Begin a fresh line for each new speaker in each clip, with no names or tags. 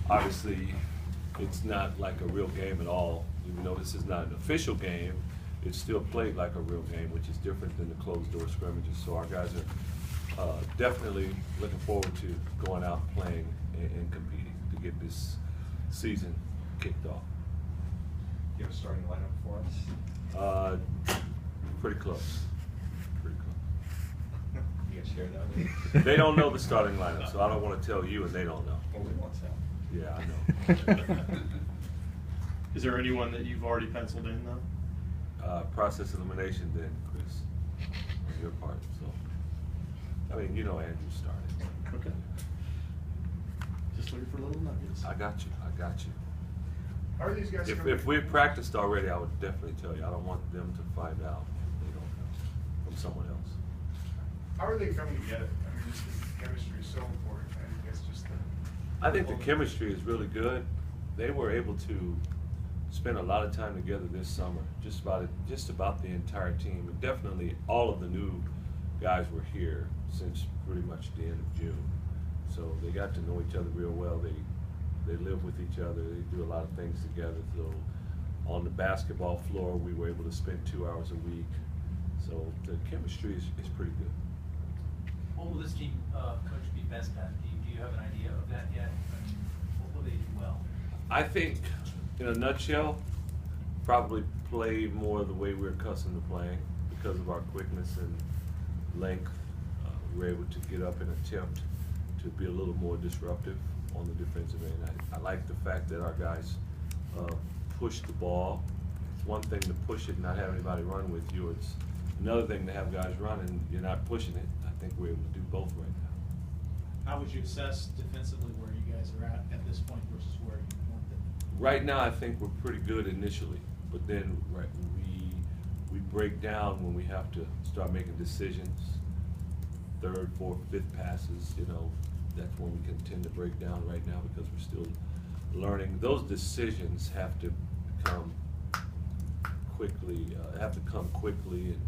obviously it's not like a real game at all. Even though this is not an official game, it's still played like a real game, which is different than the closed door scrimmages. So our guys are definitely looking forward to going out playing and competing to get this season kicked off.
You have a starting lineup for us?
Pretty close. Pretty close.
You guys share that?
They don't know the starting lineup, so I don't want to tell you, and they don't know.
Well, we won't tell.
Yeah, I know.
Is there anyone that you've already penciled in, though?
Process elimination then, Chris, on your part. So, I mean, you know Andrew started.
Okay. Just looking for little nuggets.
I got you. I got you.
How are these guys coming?
If we had practiced already, I would definitely tell you. I don't want them to find out if they don't know from someone else.
How are they coming together? I mean, just the chemistry is so important. I think it's just
I think the chemistry is really good. They were able to spend a lot of time together this summer, just about the entire team, and definitely all of the new guys were here since pretty much the end of June. So they got to know each other real well. They live with each other. They do a lot of things together. So on the basketball floor, we were able to spend 2 hours a week. So the chemistry is pretty good.
What will this team coach be best at? Do you have an idea of that yet? I mean, what will they do well?
I think, in a nutshell, probably play more the way we're accustomed to playing because of our quickness and length. We're able to get up and attempt to be a little more disruptive on the defensive end. I like the fact that our guys push the ball. It's one thing to push it and not have anybody run with you. It's another thing to have guys run and you're not pushing it. I think we're able to do both right now.
How would you assess defensively where you guys are at this point versus where you want them?
Right now, I think we're pretty good initially, but then we break down when we have to start making decisions. Third, fourth, fifth passes, you know, that's when we can tend to break down right now because we're still learning. Those decisions have to come quickly, and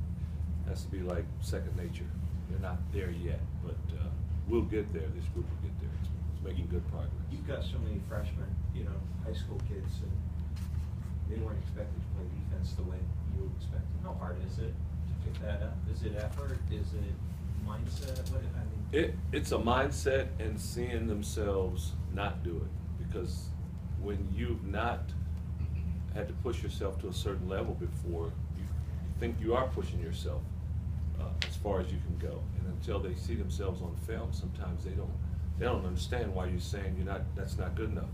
has to be like second nature. They're not there yet, but we'll get there. This group will get there. It's making good progress.
You've got so many freshmen, you know, high school kids, and they weren't expected to play defense the way you expected. How hard is it to pick that up? Is it effort? Is it mindset?
It's a mindset and seeing themselves not do it, because when you've not had to push yourself to a certain level before, you think you are pushing yourself as far as you can go, and until they see themselves on film, sometimes they don't understand why you're saying that's not good enough.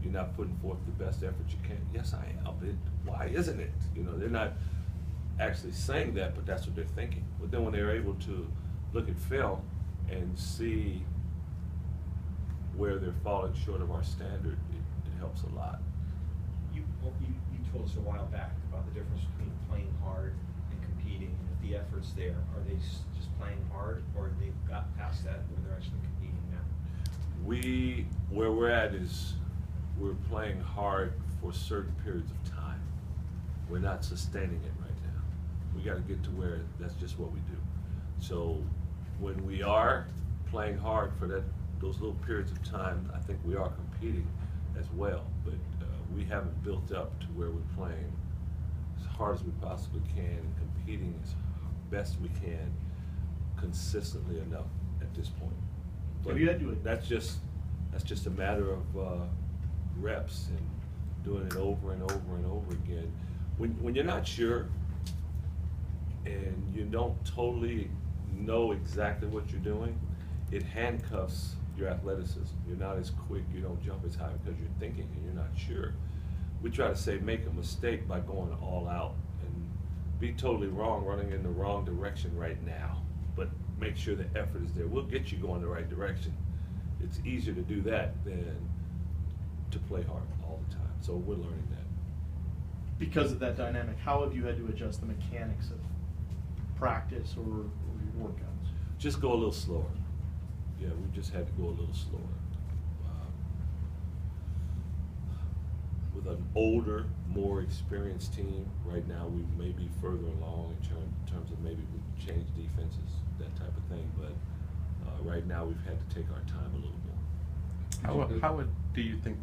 You're not putting forth the best effort you can. Yes, I am. Why isn't it? You know, they're not actually saying that, but that's what they're thinking. But then when they're able to look at film and see where they're falling short of our standard, it helps a lot.
You told us a while back about the difference between playing hard and competing, and if the effort's there, are they just playing hard, or they've got past that where they're actually competing now?
Where we're at is we're playing hard for certain periods of time. We're not sustaining it right now. We got to get to where that's just what we do. So when we are playing hard for those little periods of time, I think we are competing as well, but we haven't built up to where we're playing as hard as we possibly can and competing as best we can consistently enough at this point. But
Have you had to
that's just a matter of reps and doing it over and over and over again. When you're not sure and you don't totally know exactly what you're doing, it handcuffs your athleticism. You're not as quick, you don't jump as high because you're thinking and you're not sure. We try to say make a mistake by going all out and be totally wrong, running in the wrong direction right now, but make sure the effort is there. We'll get you going the right direction. It's easier to do that than to play hard all the time. So we're learning that.
Because of that dynamic, how have you had to adjust the mechanics of practice or your workouts?
Just go a little slower. Yeah, we just had to go a little slower. With an older, more experienced team, right now we may be further along in terms of maybe we can change defenses, that type of thing. But right now we've had to take our time a little more.
How do you think